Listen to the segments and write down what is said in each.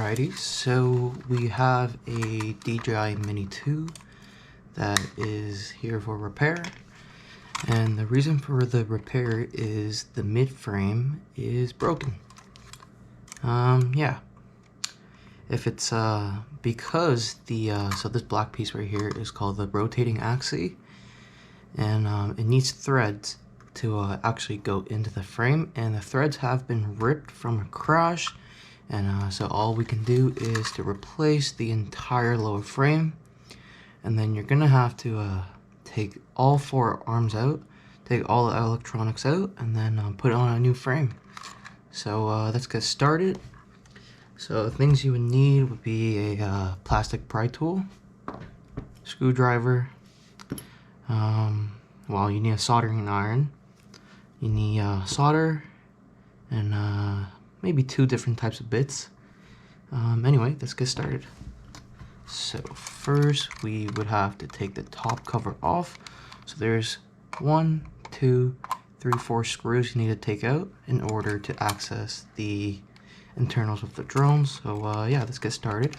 Alrighty, so we have a DJI Mini 2 that is here for repair, and the reason for the repair is the mid frame is broken. Yeah, if it's because the so this black piece right here is called the rotating axis, and it needs threads to actually go into the frame, and the threads have been ripped from a crash. And so all we can do is to replace the entire lower frame, and then you're gonna have to take all 4 arms out, take all the electronics out, and then put on a new frame. So let's get started. So things you would need would be a plastic pry tool, screwdriver, well, you need a soldering iron, you need solder, and maybe 2 different types of bits. Anyway, let's get started. So first we would have to take the top cover off. So there's 1, 2, 3, 4 screws you need to take out in order to access the internals of the drone. So yeah, let's get started.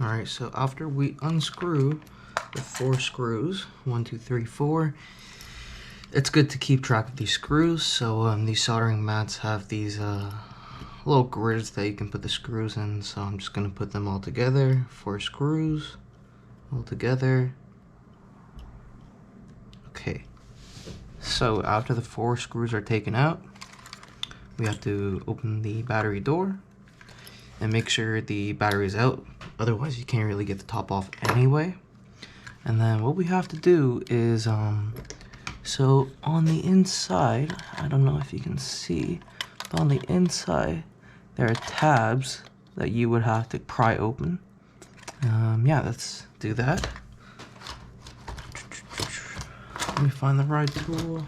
Alright, so after we unscrew the 4 screws, 1, 2, 3, 4, it's good to keep track of these screws. So these soldering mats have these little grids that you can put the screws in, so I'm just going to put them all together. 4 screws all together. Okay, so after the 4 screws are taken out, we have to open the battery door and make sure the battery is out, otherwise you can't really get the top off anyway. And then what we have to do is so on the inside, I don't know if you can see, but on the inside there are tabs that you would have to pry open. Yeah, let's do that. Let me find the right tool.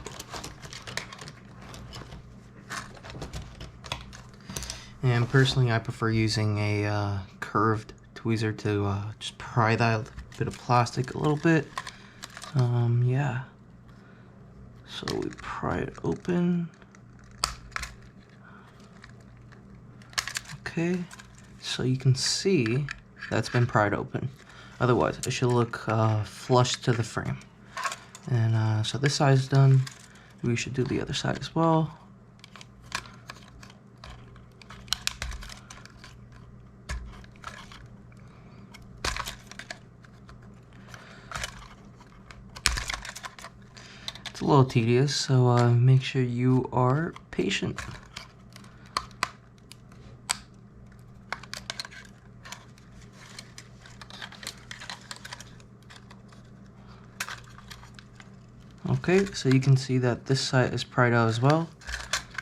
And personally, I prefer using a curved tweezer to just pry that bit of plastic a little bit. Yeah. So we pry it open. Okay. So you can see that's been pried open. Otherwise, it should look flush to the frame. And so this side is done. We should do the other side as well. It's a little tedious, so make sure you are patient. Okay, so you can see that this side is pried out as well.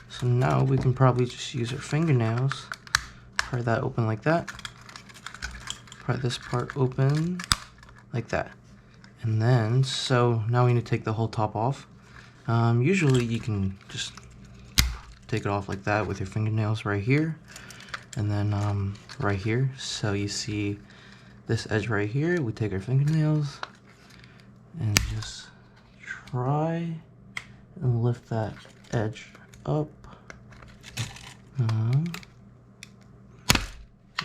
So now we can probably just use our fingernails, pry that open like that, pry this part open like that. And then, so now we need to take the whole top off. Usually you can just take it off like that with your fingernails right here. And then right here, so you see this edge right here, we take our fingernails and just try and lift that edge up.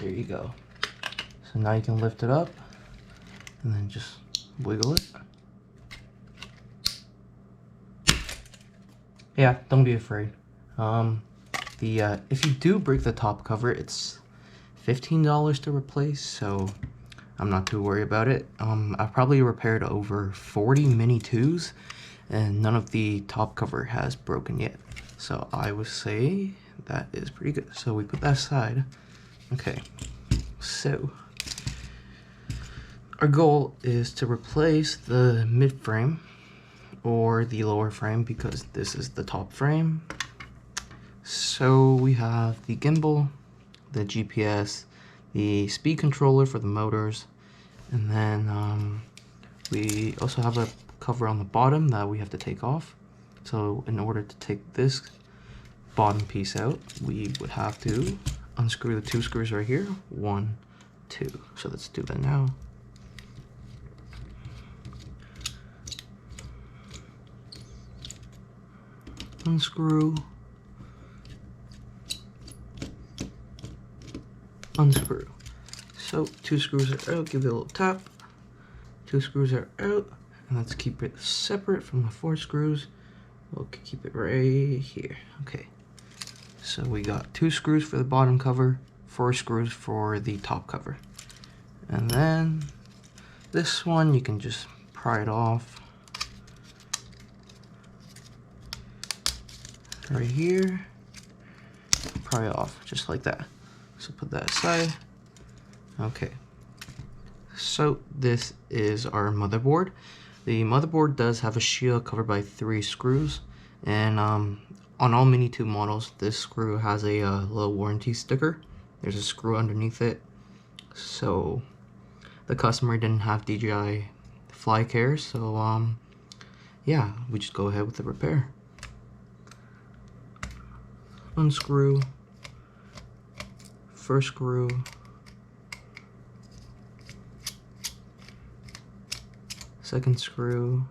There you go. So now you can lift it up and then just wiggle it. Yeah, don't be afraid. If you do break the top cover, it's $15 to replace, so I'm not too worried about it. I've probably repaired over 40 Mini 2s, and none of the top cover has broken yet. So I would say that is pretty good. So we put that aside. Okay, so our goal is to replace the mid frame or the lower frame because this is the top frame. So we have the gimbal, the GPS, the speed controller for the motors, and then we also have a cover on the bottom that we have to take off. So in order to take this bottom piece out, we would have to unscrew the 2 screws right here. 1, 2. So let's do that now. Unscrew. Unscrew. So 2 screws are out, give it a little tap. 2 screws are out, and let's keep it separate from the 4 screws. We'll keep it right here. Okay. So we got 2 screws for the bottom cover, 4 screws for the top cover. And then this one, you can just pry it off. Right here. Pry it off, just like that. So put that aside. Okay. So this is our motherboard. The motherboard does have a shield covered by 3 screws, and on all Mini 2 models, this screw has a low warranty sticker. There's a screw underneath it, so the customer didn't have DJI fly care, so yeah, we just go ahead with the repair. Unscrew, first screw, second screw.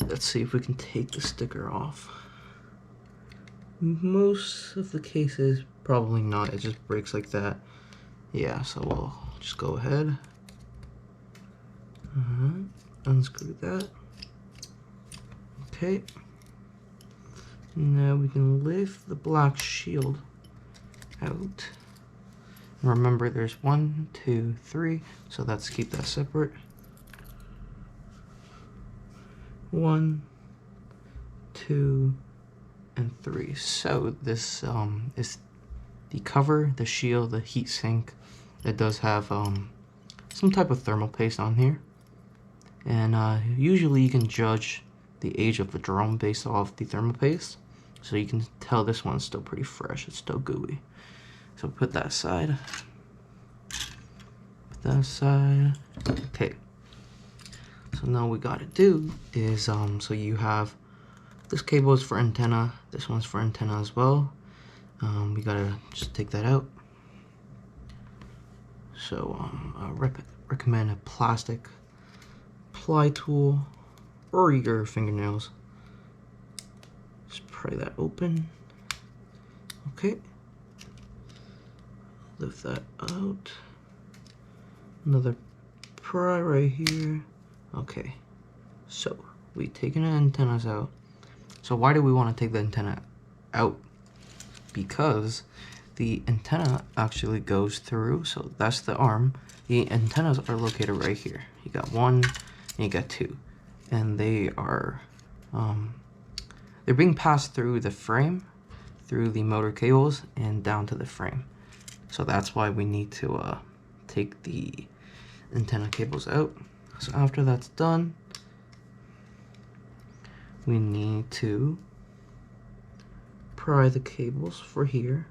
Let's see if we can take the sticker off. Most of the cases, probably not. It just breaks like that. Yeah, so we'll just go ahead. Unscrew that. Okay. Now we can lift the black shield out. Remember, there's 1, 2, 3, so let's keep that separate. 1, 2, and 3. So this is the cover, the shield, the heat sink. It does have some type of thermal paste on here, and usually you can judge the age of the drone based off the thermal paste. So you can tell this one's still pretty fresh. It's still gooey. So put that aside. Put that aside. Okay. So now what we gotta do is, so you have, this cable is for antenna, this one's for antenna as well. We gotta just take that out. So I recommend a plastic ply tool or your fingernails. Just pry that open. Okay. Lift that out. Another pry right here. Okay, so we've taken the antennas out. So why do we want to take the antenna out? Because the antenna actually goes through, so that's the arm. The antennas are located right here. You got 1 and you got 2, and they are they're being passed through the frame, through the motor cables, and down to the frame. So that's why we need to take the antenna cables out. So after that's done, we need to pry the cables for here.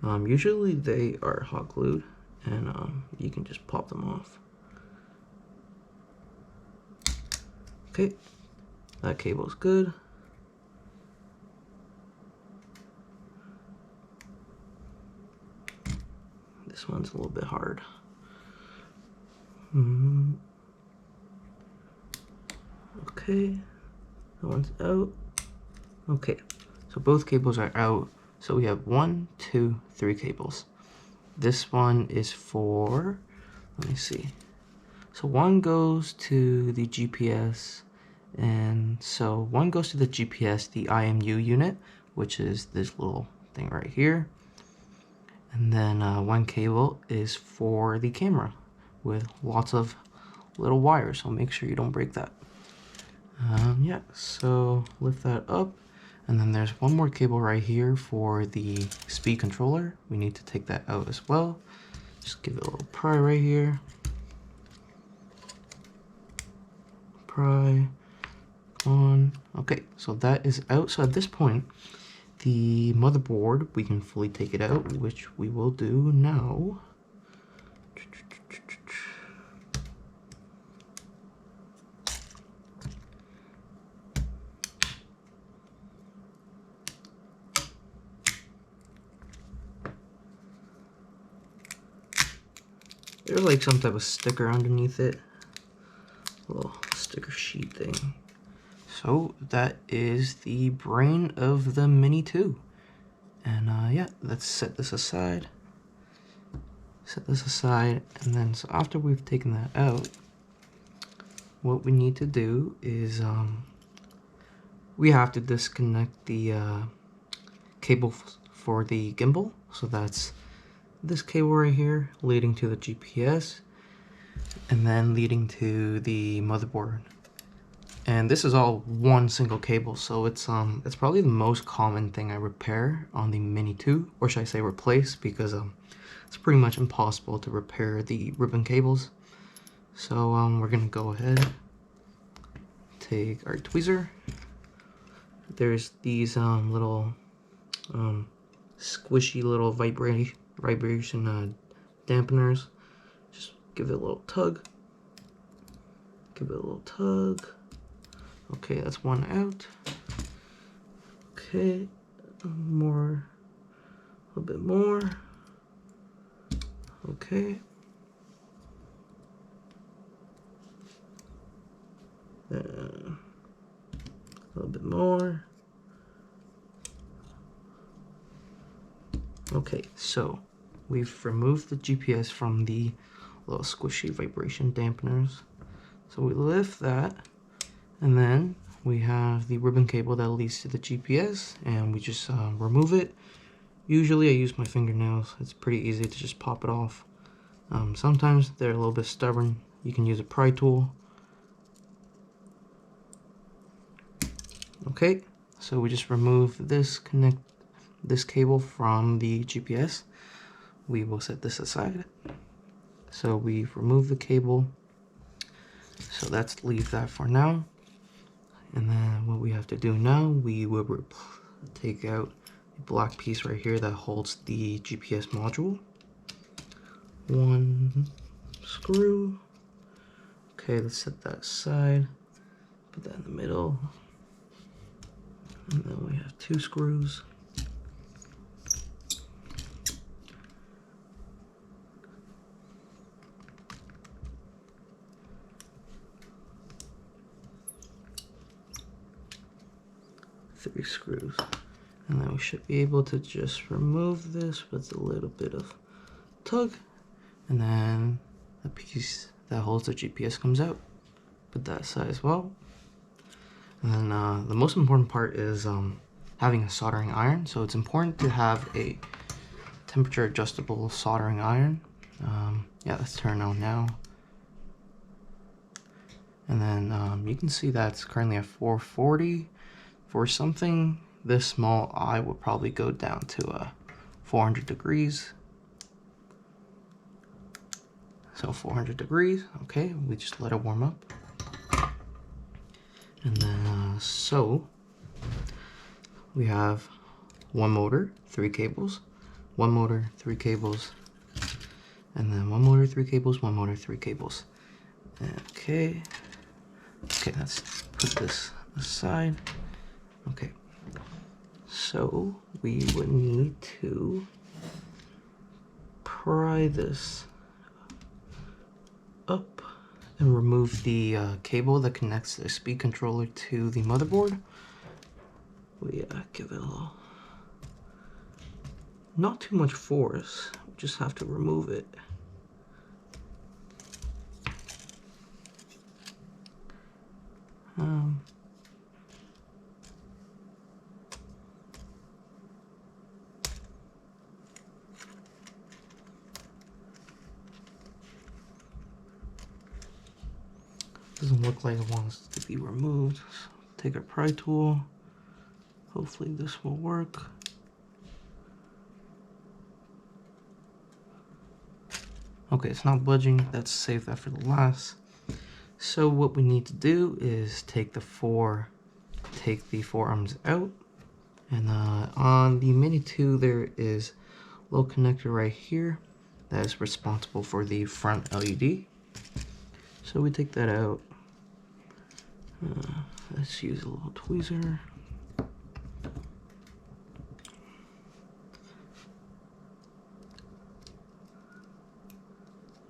Usually they are hot glued, and you can just pop them off. Okay, that cable's good. This one's a little bit hard. Okay, that one's out. Okay, so both cables are out. So we have 1, 2, 3 cables. This one is for, let me see. So one goes to the GPS, and so one goes to the GPS, the IMU unit, which is this little thing right here. And then one cable is for the camera with lots of little wires, so make sure you don't break that. Yeah, so lift that up, and then there's one more cable right here for the speed controller. We need to take that out as well. Just give it a little pry right here. Pry. on. Okay, so that is out. So at this point, the motherboard, we can fully take it out, which we will do now. There's like some type of sticker underneath it, a little sticker sheet thing. So that is the brain of the Mini 2. And yeah, let's set this aside. Set this aside, and then so after we've taken that out, what we need to do is we have to disconnect the cable for the gimbal. So that's this cable right here leading to the GPS and then leading to the motherboard. And this is all one single cable, so it's probably the most common thing I repair on the Mini 2, or should I say replace, because it's pretty much impossible to repair the ribbon cables. So we're gonna go ahead, take our tweezer. There's these little squishy little vibration dampeners. Just give it a little tug. Give it a little tug. Okay, that's one out. Okay, more, a little bit more. Okay. A little bit more. Okay, so we've removed the GPS from the little squishy vibration dampeners. So we lift that, and then we have the ribbon cable that leads to the GPS, and we just remove it. Usually I use my fingernails. It's pretty easy to just pop it off. Sometimes they're a little bit stubborn. You can use a pry tool. Okay, so we just remove this cable from the GPS. We will set this aside. So we've removed the cable. So let's leave that for now. And then what we have to do now, we will take out the black piece right here that holds the GPS module. One screw. Okay, let's set that aside. Put that in the middle. And then we have two screws. Three screws. And then we should be able to just remove this with a little bit of tug. And then the piece that holds the GPS comes out. Put that aside as well. And then the most important part is having a soldering iron. So it's important to have a temperature adjustable soldering iron. Yeah, let's turn it on now. And then you can see that's currently at 440. For something this small, I would probably go down to 400 degrees. So 400 degrees, okay, we just let it warm up. And then, so we have one motor, 3 cables, one motor, 3 cables, and then one motor, 3 cables, one motor, 3 cables. Okay, let's put this aside. Okay, so we would need to pry this up and remove the cable that connects the speed controller to the motherboard. We give it a little, not too much force, we just have to remove it. Doesn't look like it wants to be removed. So take a pry tool. Hopefully this will work. Okay, it's not budging. Let's save that for the last. So what we need to do is take the four arms out, and on the Mini 2 there is a little connector right here that is responsible for the front LED. So we take that out. Let's use a little tweezer.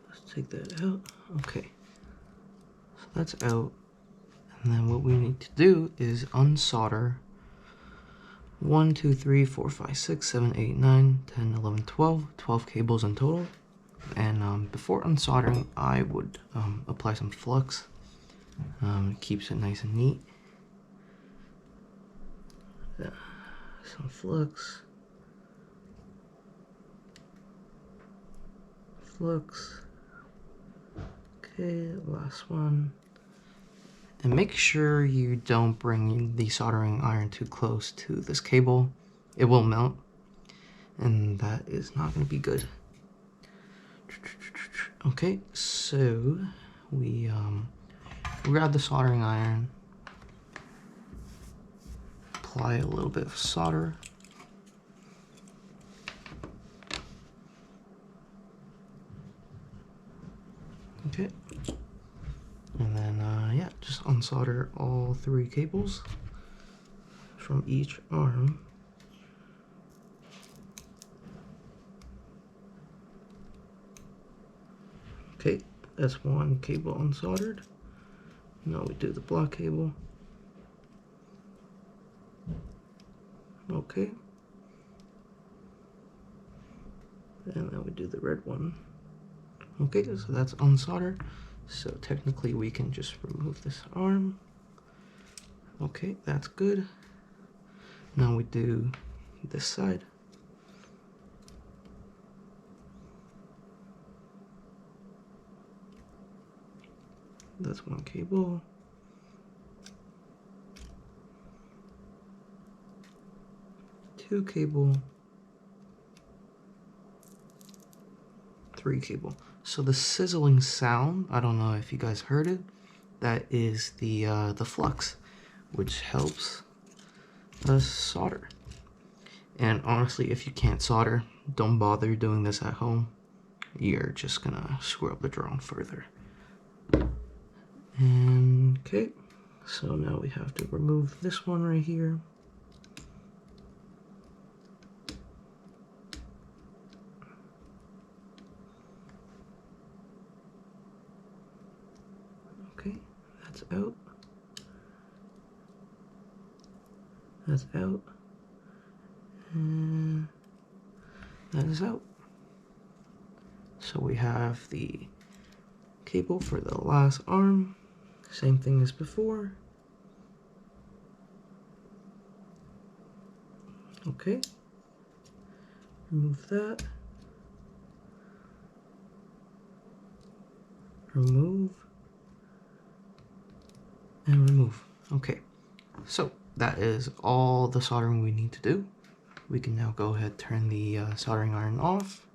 Let's take that out. Okay. So that's out. And then what we need to do is unsolder 1, 2, 3, 4, 5, 6, 7, 8, 9, 10, 11, 12 cables in total. And before unsoldering, I would apply some flux. It keeps it nice and neat. Some flux. Okay, last one. And make sure you don't bring the soldering iron too close to this cable. It will melt, and that is not going to be good. Okay, so we grab the soldering iron, apply a little bit of solder. Okay. And then, yeah, just unsolder all 3 cables from each arm. Okay, that's 1 cable unsoldered. Now we do the black cable. Okay. And then we do the red one. Okay, so that's unsoldered. So technically we can just remove this arm. Okay, that's good. Now we do this side. That's 1 cable. Two cable. 3 cable. So the sizzling sound, I don't know if you guys heard it, that is the flux, which helps us solder. And honestly, if you can't solder, don't bother doing this at home. You're just gonna screw up the drone further. And okay, so now we have to remove this one right here. Okay, that's out. That's out. And that is out. So we have the cable for the last arm. Same thing as before. Okay. Remove that. Remove. And remove. Okay. So that is all the soldering we need to do. We can now go ahead and turn the soldering iron off.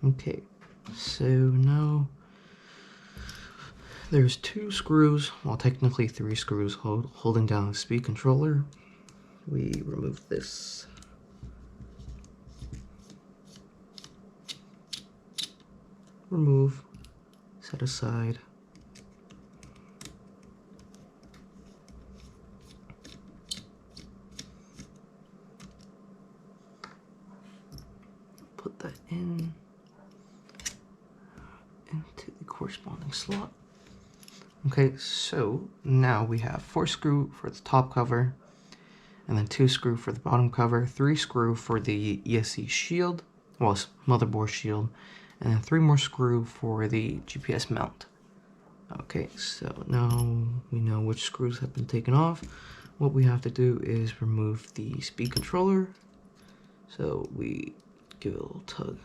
Okay, so now there's 2 screws, well technically 3 screws holding down the speed controller. We remove this. Remove, set aside. Put that in. Into the corresponding slot. Okay, so now we have 4 screw for the top cover, and then 2 screw for the bottom cover, 3 screw for the ESC shield, well, motherboard shield, and then 3 more screw for the GPS mount. Okay, so now we know which screws have been taken off. What we have to do is remove the speed controller. So we give it a little tug.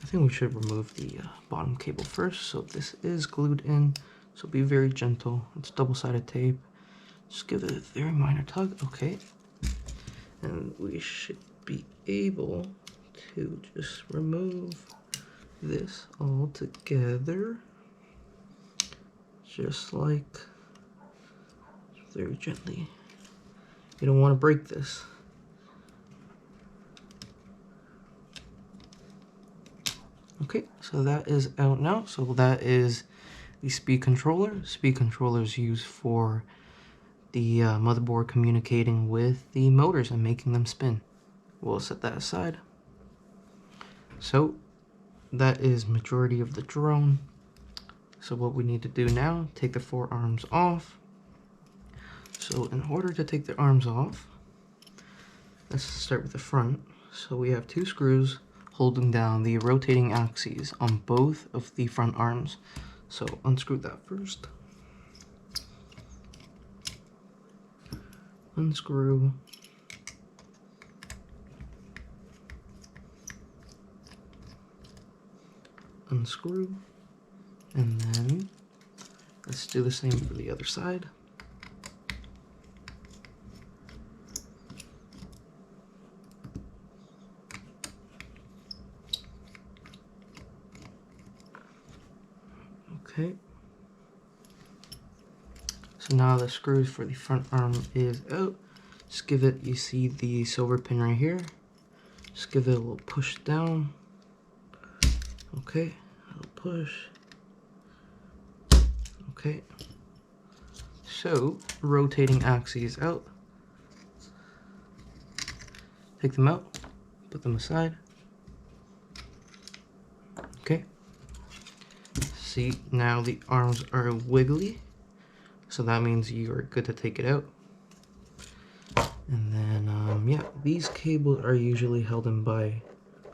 I think we should remove the bottom cable first. So this is glued in, so be very gentle. It's double-sided tape. Just give it a very minor tug. Okay, and we should be able to just remove this all together, just like very gently. You don't want to break this. Okay, so that is out now. So that is the speed controller. Speed controller is used for the motherboard communicating with the motors and making them spin. We'll set that aside. So that is majority of the drone. So what we need to do now, take the 4 arms off. So in order to take the arms off, let's start with the front. So we have 2 screws holding down the rotating axes on both of the front arms. So unscrew that first. Unscrew. Unscrew. And then let's do the same for the other side. Okay. So now the screws for the front arm is out. Just give it, you see the silver pin right here. Just give it a little push down. Okay, a little push. Okay. So, rotating axes out. Take them out, put them aside. Okay. See, now the arms are wiggly, so that means you are good to take it out. And then, yeah, these cables are usually held in by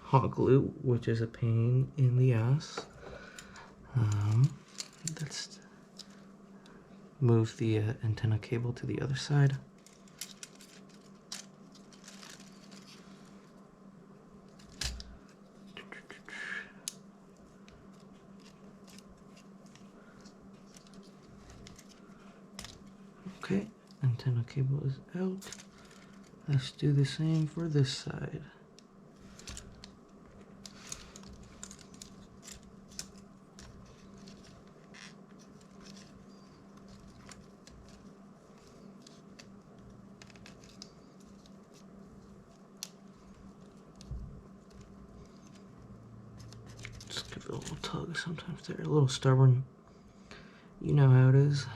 hot glue, which is a pain in the ass. Let's move the antenna cable to the other side. Okay, antenna cable is out. Let's do the same for this side. Just give it a little tug. Sometimes they're a little stubborn. You know how it is.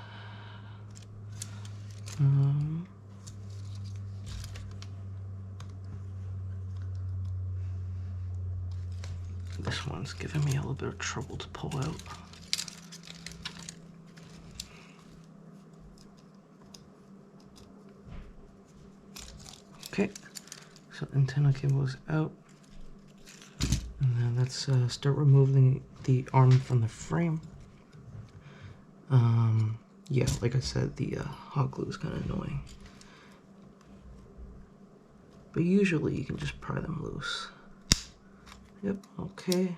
This one's giving me a little bit of trouble to pull out. Okay, so antenna cable is out. And then let's start removing the arm from the frame. Yeah, like I said, the hot glue is kind of annoying. But usually you can just pry them loose. Yep, okay.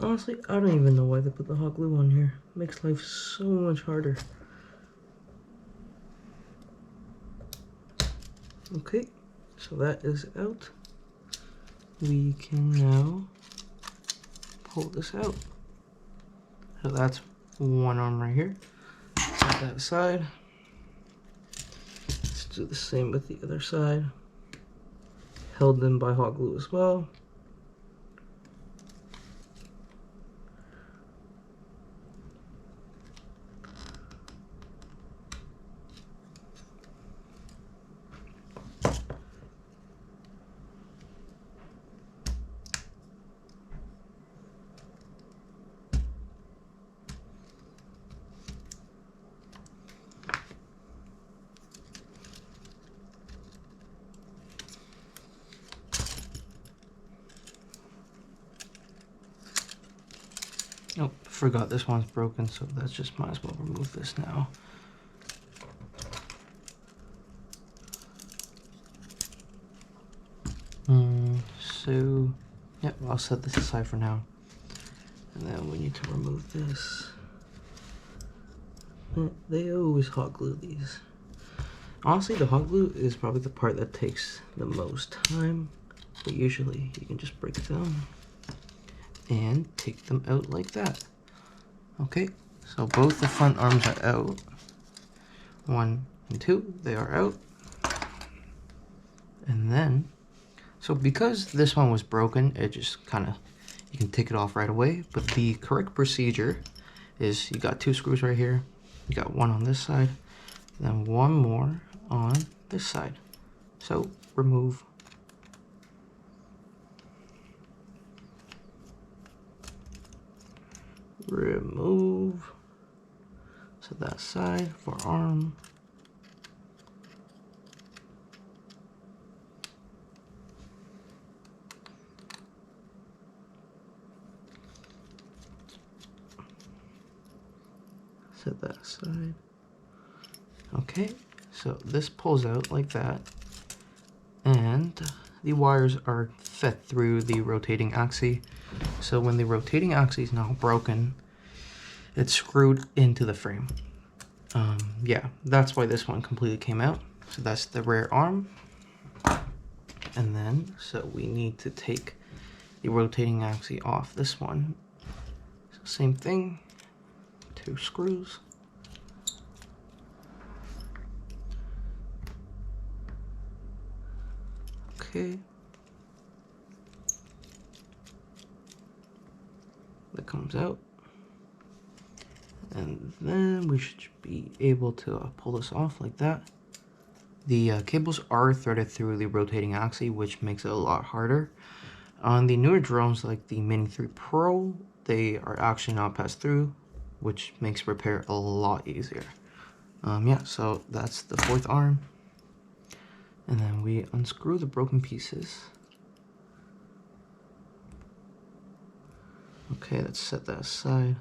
Honestly, I don't even know why they put the hot glue on here. It makes life so much harder. Okay, so that is out. We can now pull this out. So that's one arm right here. Set that aside. Let's do the same with the other side. Held in by hot glue as well. Oh, forgot this one's broken, so that's just might as well remove this now. So, yep, I'll set this aside for now. And then we need to remove this. They always hot glue these. Honestly, the hot glue is probably the part that takes the most time, but usually you can just break them and take them out like that. Okay, so both the front arms are out. 1 and 2, they are out. And then, so because this one was broken, it just kind of, you can take it off right away, but the correct procedure is you got 2 screws right here, you got 1 on this side, then 1 more on this side. So remove. Remove. So that side for arm. Set that aside. Okay, so this pulls out like that, and the wires are fed through the rotating axis. So when the rotating axis is now broken, it's screwed into the frame. Yeah, that's why this one completely came out. So that's the rear arm. And then, so we need to take the rotating axis off this one. So same thing, 2 screws. Okay. That comes out. And then we should be able to pull this off like that. The cables are threaded through the rotating axis, which makes it a lot harder. On the newer drones like the Mini 3 Pro, they are actually not passed through, which makes repair a lot easier. Yeah, so that's the 4th arm. And then we unscrew the broken pieces. Okay, let's set that aside.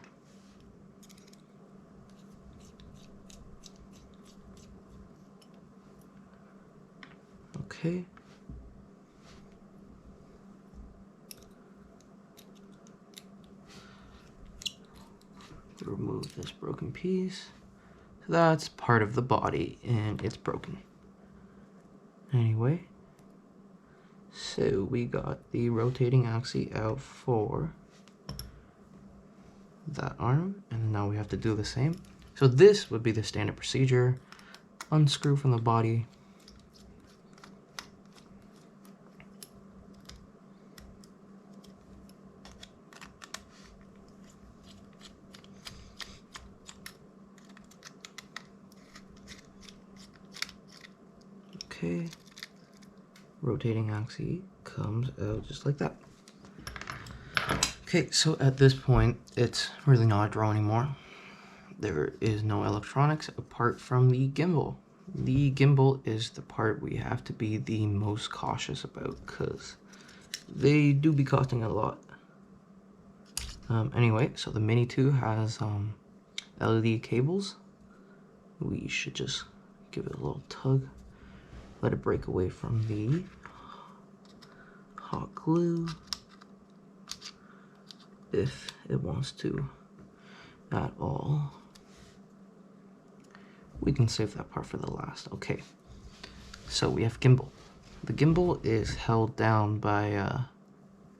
Okay. Remove this broken piece. So that's part of the body and it's broken. Anyway, so we got the rotating axis out for that arm, and now we have to do the same. So this would be the standard procedure. Unscrew from the body. Okay, rotating axis comes out just like that. Okay, so at this point, it's really not a drone anymore. There is no electronics apart from the gimbal. The gimbal is the part we have to be the most cautious about because they do be costing a lot. Anyway, so the Mini 2 has LED cables. We should just give it a little tug. Let it break away from the hot glue if it wants to at all. We can save that part for the last. Okay, so we have gimbal. The gimbal is held down by,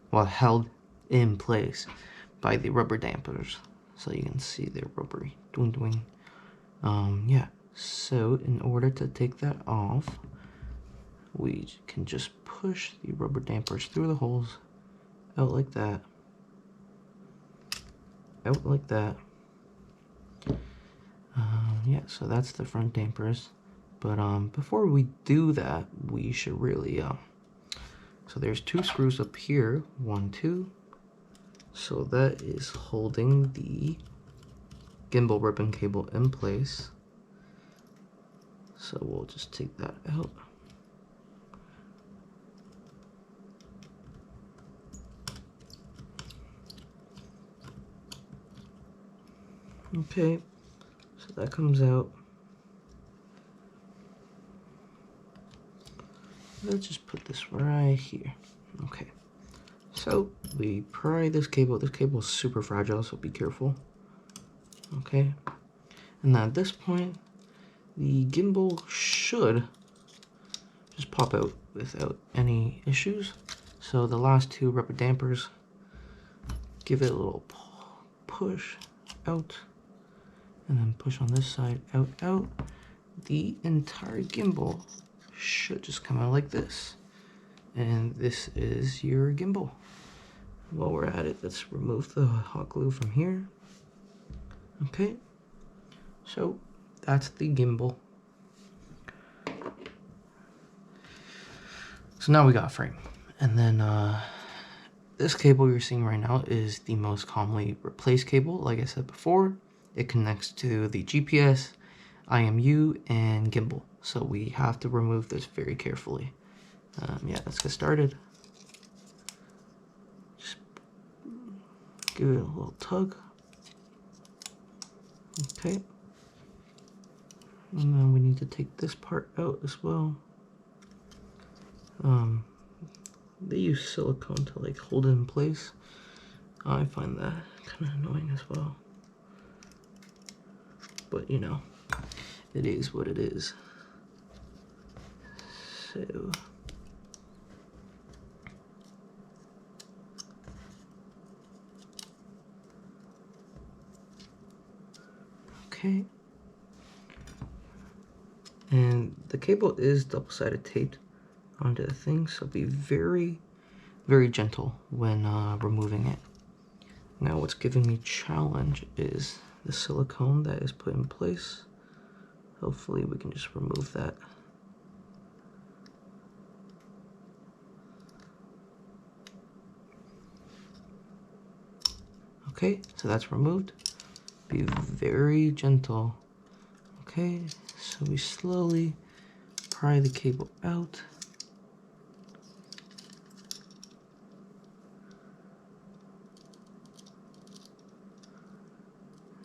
well, held in place by the rubber dampers. So you can see they're rubbery. Doing, doing. Yeah, so in order to take that off, we can just push the rubber dampers through the holes, out like that, out like that. Yeah, so that's the front dampers. But before we do that, we should really, so there's 2 screws up here, 1, 2. So that is holding the gimbal ribbon cable in place. So we'll just take that out. Okay, so that comes out. Let's just put this right here. Okay, so we pry this cable. This cable is super fragile, so be careful. Okay, and now at this point, the gimbal should just pop out without any issues. So the last two rubber dampers, give it a little push out, and then push on this side, out, out. The entire gimbal should just come out like this. And this is your gimbal. While we're at it, let's remove the hot glue from here. Okay, so that's the gimbal. So now we got a frame. And then this cable you're seeing right now is the most commonly replaced cable. Like I said before, it connects to the GPS, IMU, and gimbal. So we have to remove this very carefully. Yeah, let's get started. Just give it a little tug. Okay. And then we need to take this part out as well. They use silicone to like hold it in place. I find that kind of annoying as well. But you know, it is what it is. So okay. And the cable is double-sided taped onto the thing, so be very, very gentle when removing it. Now what's giving me challenge is the silicone that is put in place. Hopefully we can just remove that. Okay, so that's removed. Be very gentle. Okay, so we slowly pry the cable out.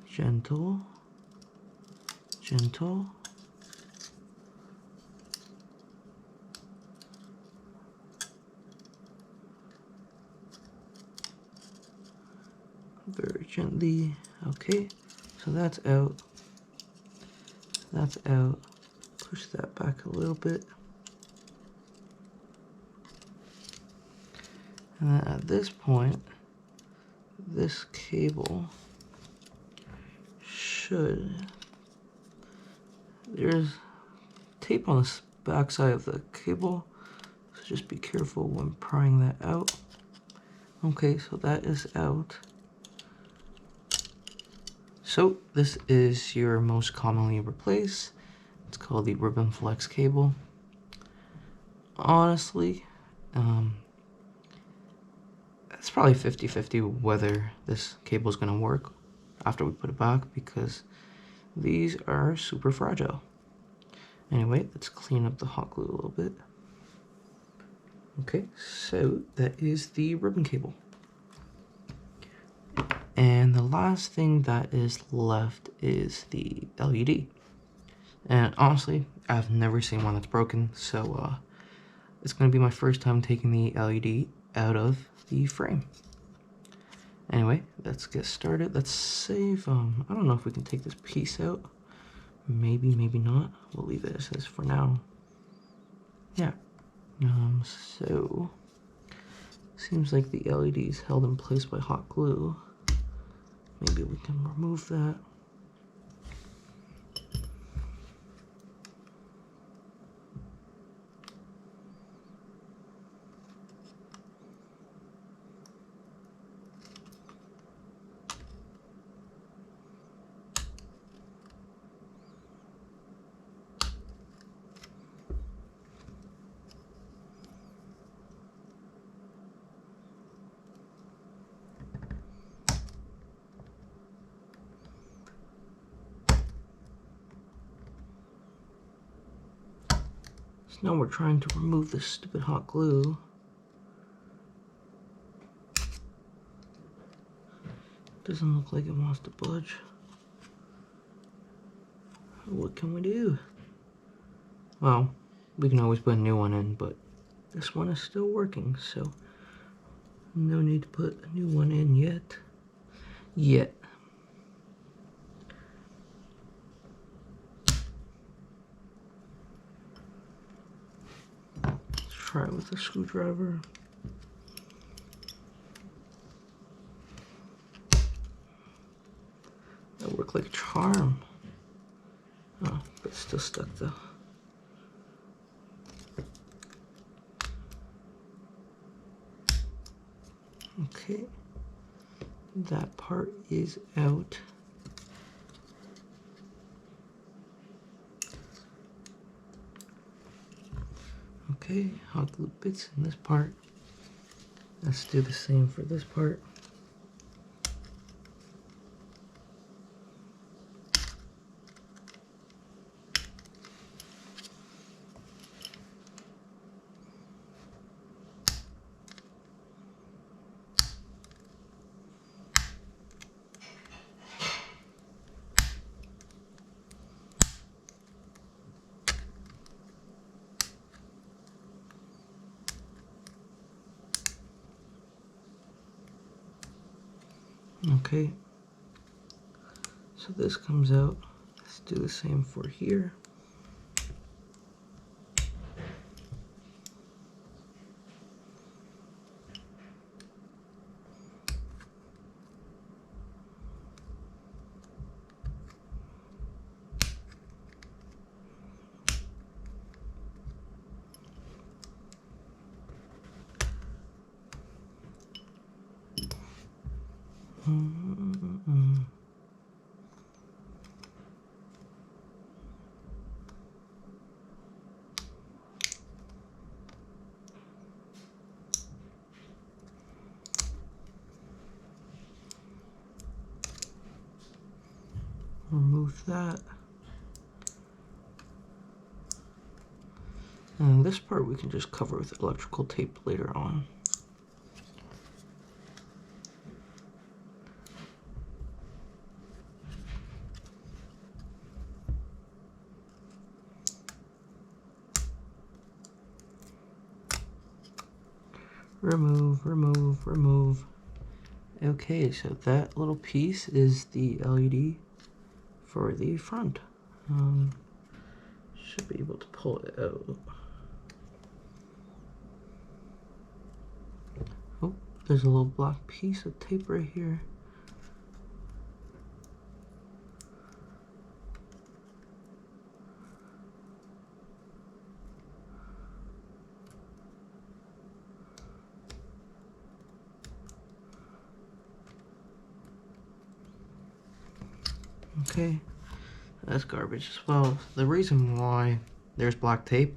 Gentle, gentle. Very gently. Okay, so that's out. That's out. Push that back a little bit. And then at this point, this cable there's tape on the back side of the cable, so just be careful when prying that out. Okay, so that is out. So this is your most commonly replaced. It's called the ribbon flex cable. Honestly, it's probably 50-50 whether this cable is going to work after we put it back, because these are super fragile. Anyway, let's clean up the hot glue a little bit. Okay, so that is the ribbon cable. And the last thing that is left is the LED. And honestly, I've never seen one that's broken, so it's going to be my first time taking the LED out of the frame. Anyway, let's get started. Let's save, I don't know if we can take this piece out. Maybe, maybe not. We'll leave it as is for now. Yeah. So, seems like the LED is held in place by hot glue. Maybe we can remove that. Now we're trying to remove this stupid hot glue. Doesn't look like it wants to budge. what can we do? Well, we can always put a new one in, but this one is still working, so no need to put a new one in yet. Let's try it with a screwdriver. That worked like a charm. Oh, but it's still stuck though. Okay, that part is out. Okay, hot glue bits in this part. Let's do the same for this part. Okay, so this comes out. Let's do the same for here. Remove that. And this part we can just cover with electrical tape later on. Remove. Okay, so that little piece is the LED for the front. Should be able to pull it out. Oh, there's a little black piece of tape right here. Okay, that's garbage as well. The reason why there's black tape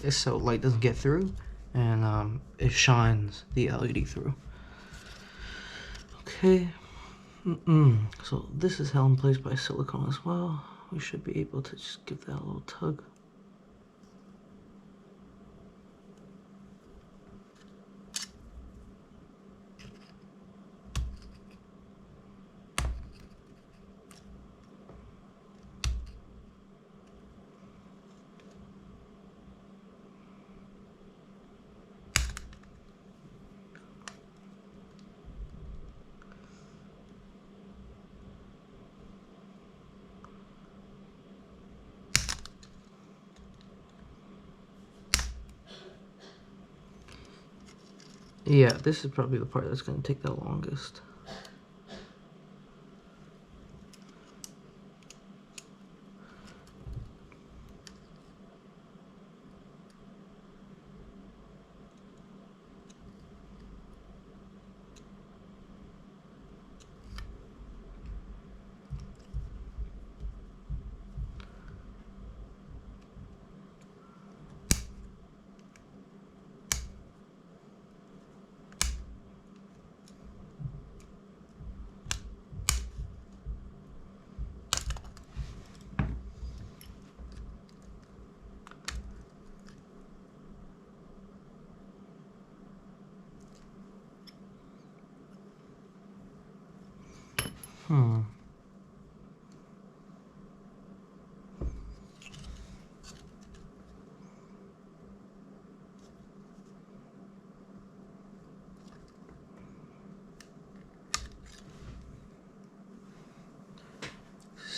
is so light doesn't get through, and it shines the LED through. Okay, so this is held in place by silicone as well. We should be able to just give that a little tug. Yeah, this is probably the part that's going to take the longest.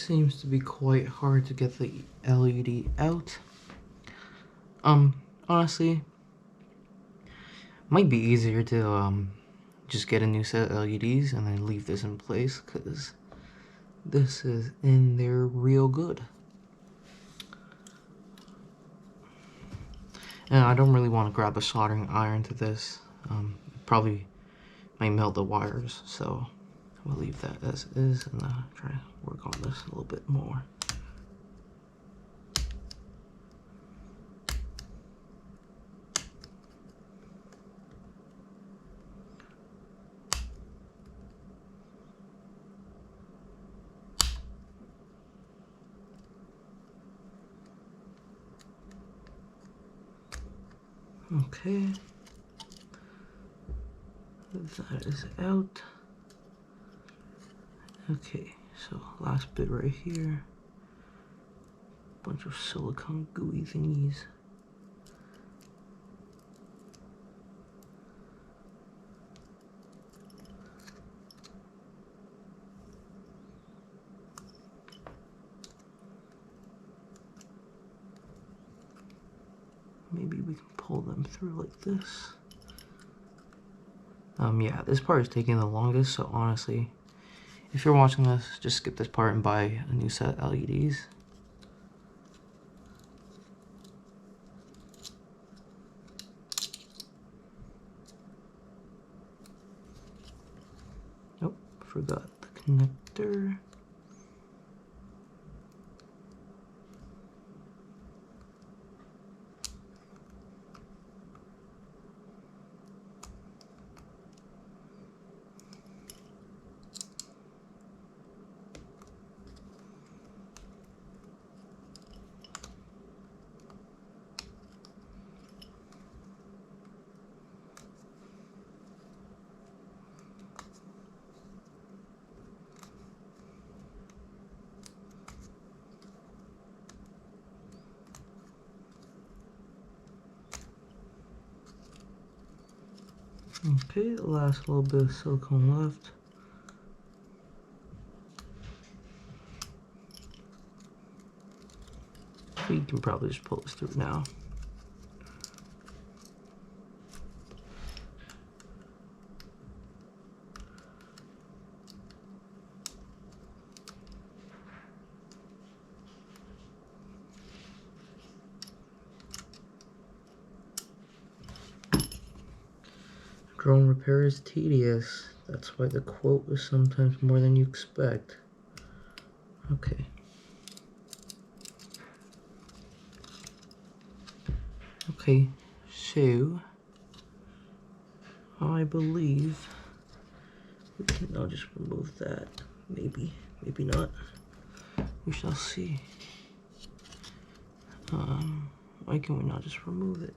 seems to be quite hard to get the LED out. Honestly, might be easier to just get a new set of LEDs and then leave this in place, because this is in there real good. And I don't really want to grab a soldering iron to this. Probably might melt the wires, so we'll leave that as is and try to work on this a little bit more. Okay, that is out. Okay, so last bit right here. Bunch of silicone gooey thingies. Maybe we can pull them through like this. Yeah, this part is taking the longest, so honestly, if you're watching this, just skip this part and buy a new set of LEDs. Nope, forgot the connector. Okay, the last little bit of silicone left. We can probably just pull this through now. Drone repair is tedious. That's why the quote is sometimes more than you expect. Okay. Okay, so I believe we can now just remove that. Maybe, maybe not. We shall see. Why can we not just remove it?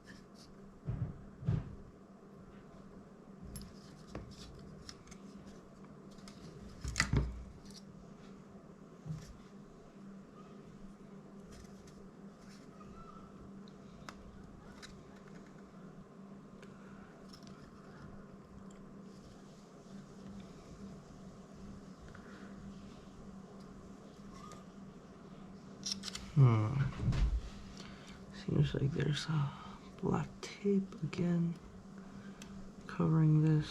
Seems like there's a black tape again covering this.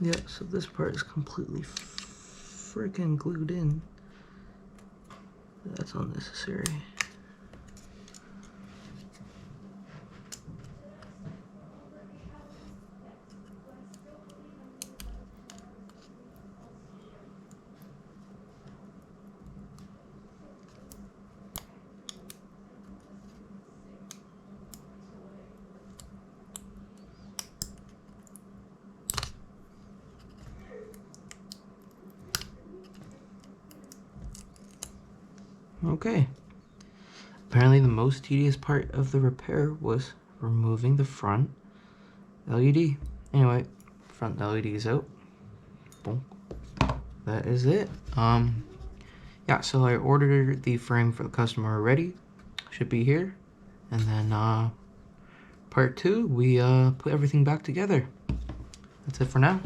Yeah, so this part is completely freaking glued in. That's unnecessary. Okay. Apparently the most tedious part of the repair was removing the front LED. Anyway, front LED is out. Boom. That is it. Yeah, so I ordered the frame for the customer already. Should be here. And then part 2, we put everything back together. That's it for now.